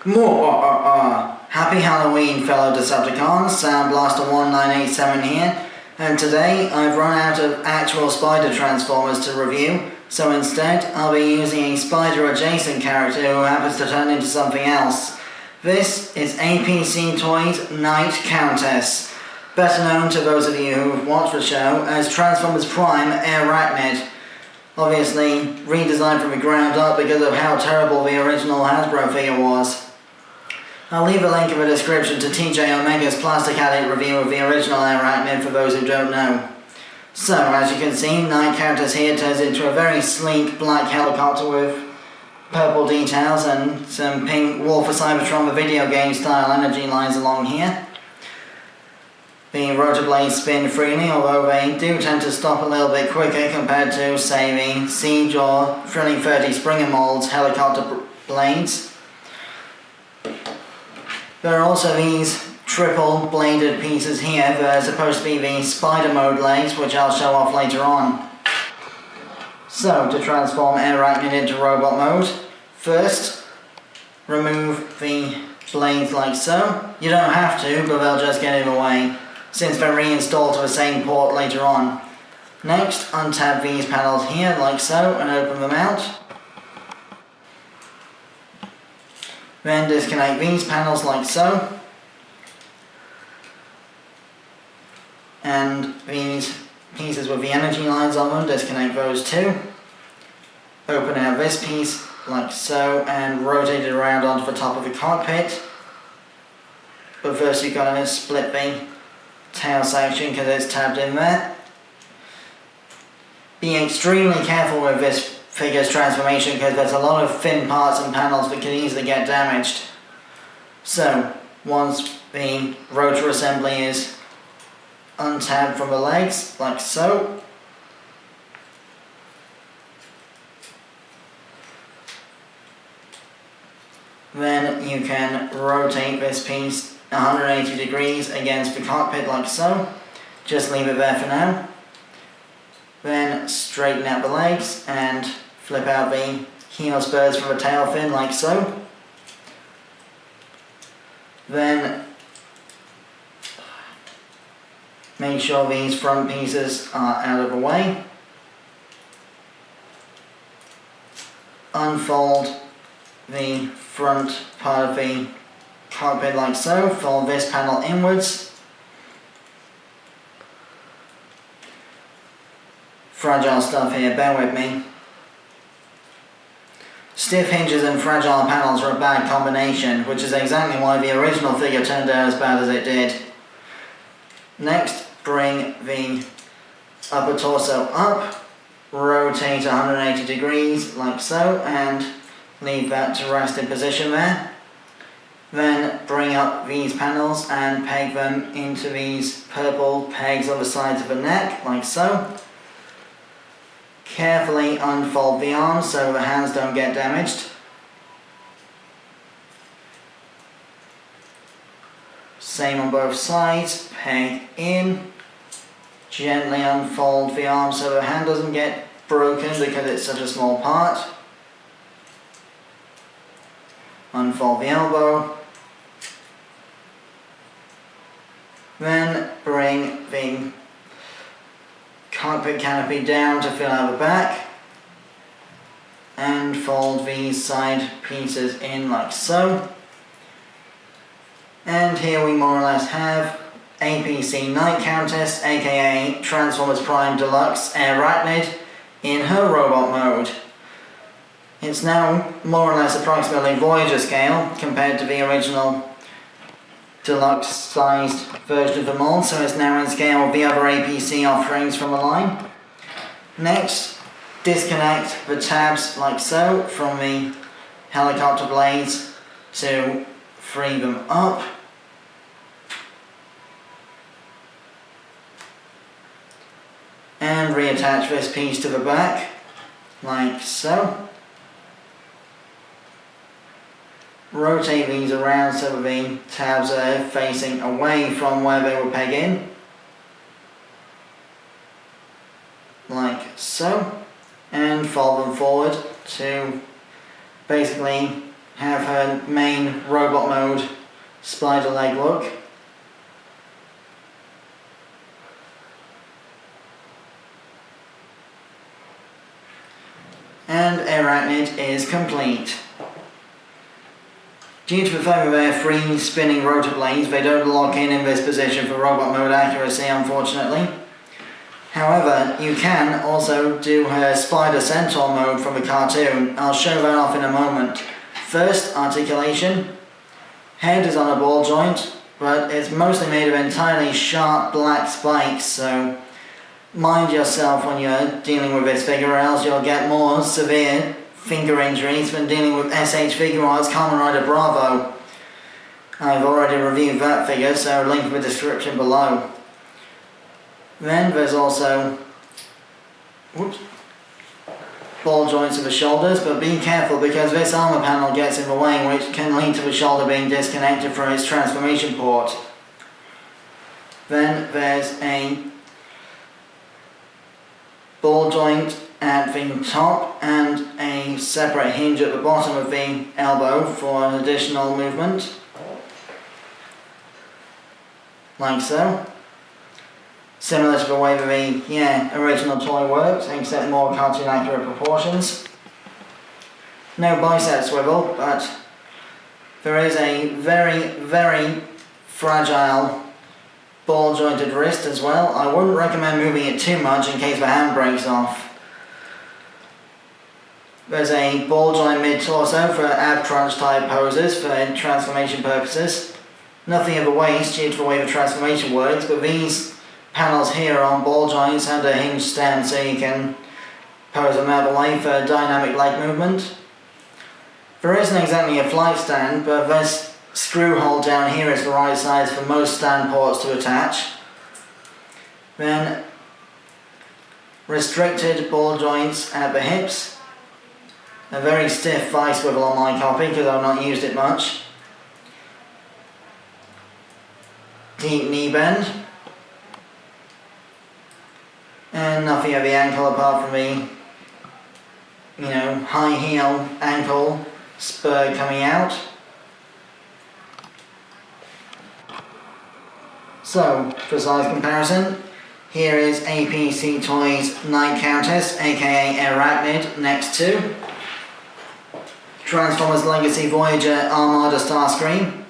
Happy Halloween, fellow Decepticons. Sound Blaster 1987 here, and today I've run out of actual spider transformers to review, so instead I'll be using a spider adjacent character who happens to turn into something else. This is APC Toys' Night Countess, better known to those of you who've watched the show as Transformers Prime Airachnid. Obviously redesigned from the ground up because of how terrible the original Hasbro figure was. I'll leave a link in the description to TJ Omega's Plastic Addict review of the original Airachnid for those who don't know. So, as you can see, Night Countess here turns into a very sleek black helicopter with purple details and some pink War for Cybertron the video game style energy lines along here. The rotor blades spin freely, although they do tend to stop a little bit quicker compared to, say, the Siege or Thrilling 30 Springer Molds helicopter blades. There are also these triple bladed pieces here that are supposed to be the spider mode legs, which I'll show off later on. So, to transform Airachnid into robot mode, first remove the blades like so. You don't have to, but they'll just get in the way, since they're reinstalled to the same port later on. Next, untab these panels here like so and open them out. Then disconnect these panels like so. And these pieces with the energy lines on them, disconnect those too. Open out this piece like so and rotate it around onto the top of the cockpit. But first you've got to split the tail section because it's tabbed in there. Be extremely careful with this figure's transformation because there's a lot of thin parts and panels that can easily get damaged. So, once the rotor assembly is untabbed from the legs, like so, then you can rotate this piece 180 degrees against the cockpit like so. Just leave it there for now. Then straighten out the legs and flip out the heel spurs from the tail fin like so. Then make sure these front pieces are out of the way. Unfold the front part of the cockpit like so. Fold this panel inwards. Fragile stuff here, bear with me. Stiff hinges and fragile panels are a bad combination, which is exactly why the original figure turned out as bad as it did. Next, bring the upper torso up, rotate 180 degrees like so, and leave that to rest in position there. Then bring up these panels and peg them into these purple pegs on the sides of the neck, like so. Carefully unfold the arms so the hands don't get damaged. Same on both sides, peg in. Gently unfold the arm so the hand doesn't get broken because it's such a small part. Unfold the elbow. Then bring the cockpit canopy down to fill out the back and fold these side pieces in like so. And here we more or less have APC Night Countess, aka Transformers Prime Deluxe Airachnid, in her robot mode. It's now more or less approximately Voyager scale compared to the original deluxe sized version of the mold, so it's now in scale with the other APC offerings from the line. Next, disconnect the tabs like so from the helicopter blades to free them up. And reattach this piece to the back like so. Rotate these around so that the tabs are facing away from where they will peg in. Like so. And fold them forward to basically have her main robot mode spider leg look. And Airachnid is complete. Due to the fact of their free spinning rotor blades, they don't lock in this position for robot mode accuracy, unfortunately. However, you can also do her Spider Centaur mode from the cartoon. I'll show that off in a moment. First, articulation. Head is on a ball joint, but it's mostly made of entirely sharp black spikes, so mind yourself when you're dealing with this figure, or else you'll get more severe finger injuries when dealing with SH Figure Arts Kamen Rider Bravo. I've already reviewed that figure, so link in the description below. Then there's also ball joints of the shoulders, but be careful because this armor panel gets in the way, which can lead to the shoulder being disconnected from its transformation port. Then there's a ball joint at the top and a separate hinge at the bottom of the elbow for an additional movement, like so. Similar to the way that the original toy works, except more cartoon accurate proportions. No bicep swivel, but there is a very, very fragile ball jointed wrist as well. I wouldn't recommend moving it too much in case the hand breaks off. There's a ball joint mid-torso for ab crunch type poses for transformation purposes. Nothing at the waist due to the way the transformation works, but these panels here are on ball joints and a hinge stand, so you can pose them out of the way for dynamic leg movement. There isn't exactly a flight stand, but this screw hole down here is the right size for most stand ports to attach. Then restricted ball joints at the hips. A very stiff vice swivel on my copy because I've not used it much. Deep knee bend. And nothing at the ankle apart from the, high heel ankle spur coming out. So, for size comparison, here is APC Toys Night Countess, aka Airachnid, next to Transformers Legacy Voyager Armada Starscream.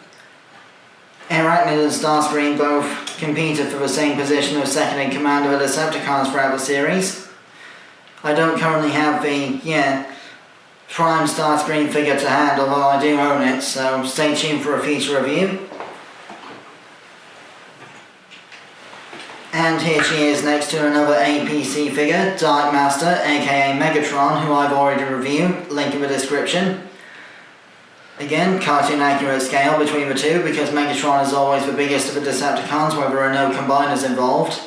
Arachnid and Starscream both competed for the same position of second in command of the Decepticons throughout the series. I don't currently have the, Prime Starscream figure to hand, although I do own it, so stay tuned for a future review. And here she is next to another APC figure, Dark Master, aka Megatron, who I've already reviewed, link in the description. Again, cartoon accurate scale between the two, because Megatron is always the biggest of the Decepticons where there are no combiners involved,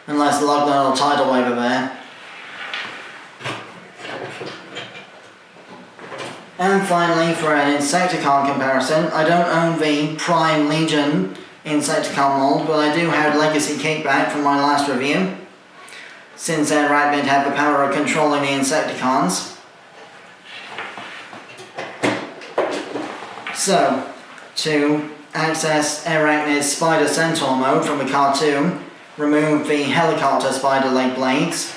unless Lugner or Tidal Wave are there. And finally, for an Insecticon comparison, I don't own the Prime Legion Insecticon mold, but I do have Legacy Kickback from my last review, since Airachnid had the power of controlling the Insecticons. So, to access Arachnid's Spider Centaur mode from the cartoon, remove the helicopter spider leg blades,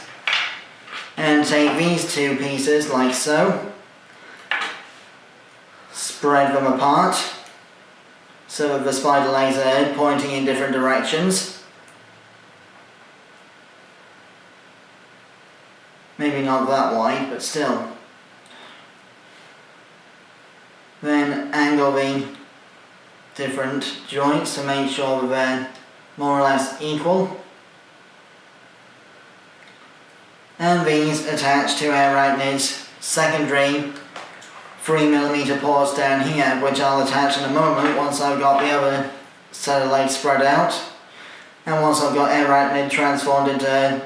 and take these two pieces like so, spread them apart, so that the spider legs are pointing in different directions. Maybe not that wide, but still. Then angle the different joints to make sure that they're more or less equal. And these attach to Arachnid's secondary 3mm ports down here, which I'll attach in a moment once I've got the other set of legs spread out. And once I've got Arachnid transformed into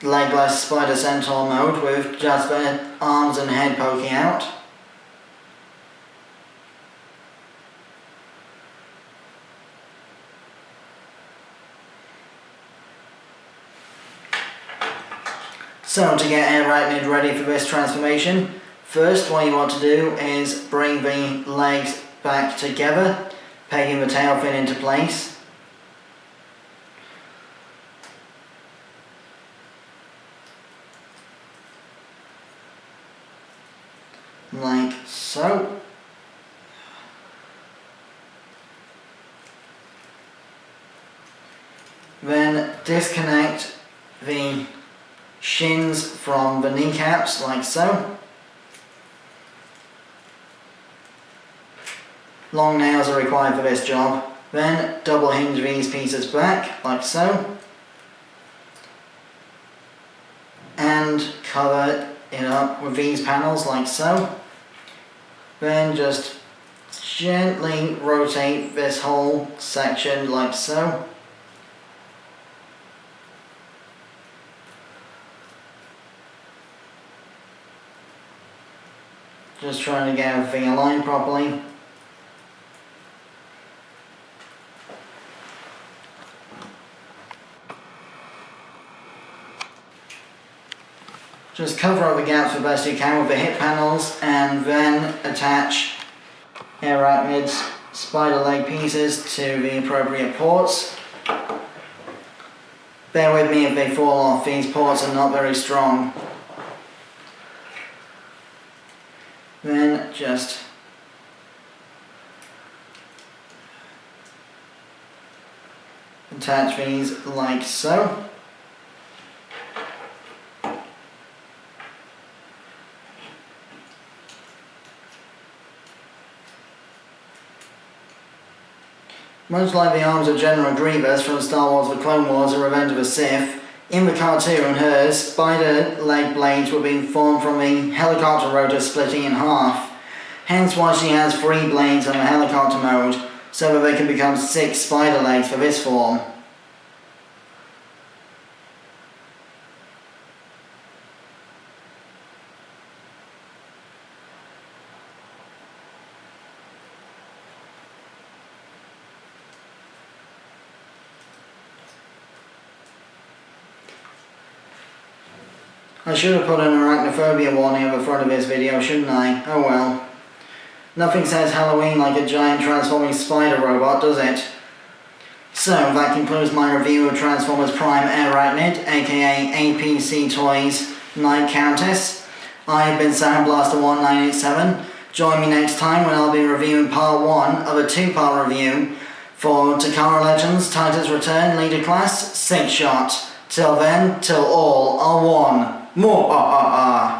legless Spider Centaur mode with just the arms and head poking out. So to get Arachnid ready for this transformation, First, what you want to do is bring the legs back together, pegging the tail fin into place. Like so. Then disconnect the shins from the kneecaps, like so. Long nails are required for this job. Then double hinge these pieces back, like so. And cover it up with these panels, like so. Then just gently rotate this whole section, like so. Just trying to get everything aligned properly. Just cover up the gaps the best you can with the hip panels and then attach Airachnid's spider leg pieces to the appropriate ports. Bear with me if they fall off, these ports are not very strong. Then just attach these like so. Much like the arms of General Grievous from Star Wars The Clone Wars and Revenge of the Sith, in the cartoon her spider leg blades were being formed from the helicopter rotor splitting in half. Hence why she has 3 blades on the helicopter mode, so that they can become 6 spider legs for this form. I should have put an arachnophobia warning at the front of this video, shouldn't I? Oh well. Nothing says Halloween like a giant transforming spider robot, does it? So, that concludes my review of Transformers Prime Airachnid, aka APC Toys Night Countess. I've been Sandblaster1987. Join me next time when I'll be reviewing part 1 of a 2-part review for Takara Legends, Titan's Return, Leader Class, 6 Shot. Till then, till all are one. More.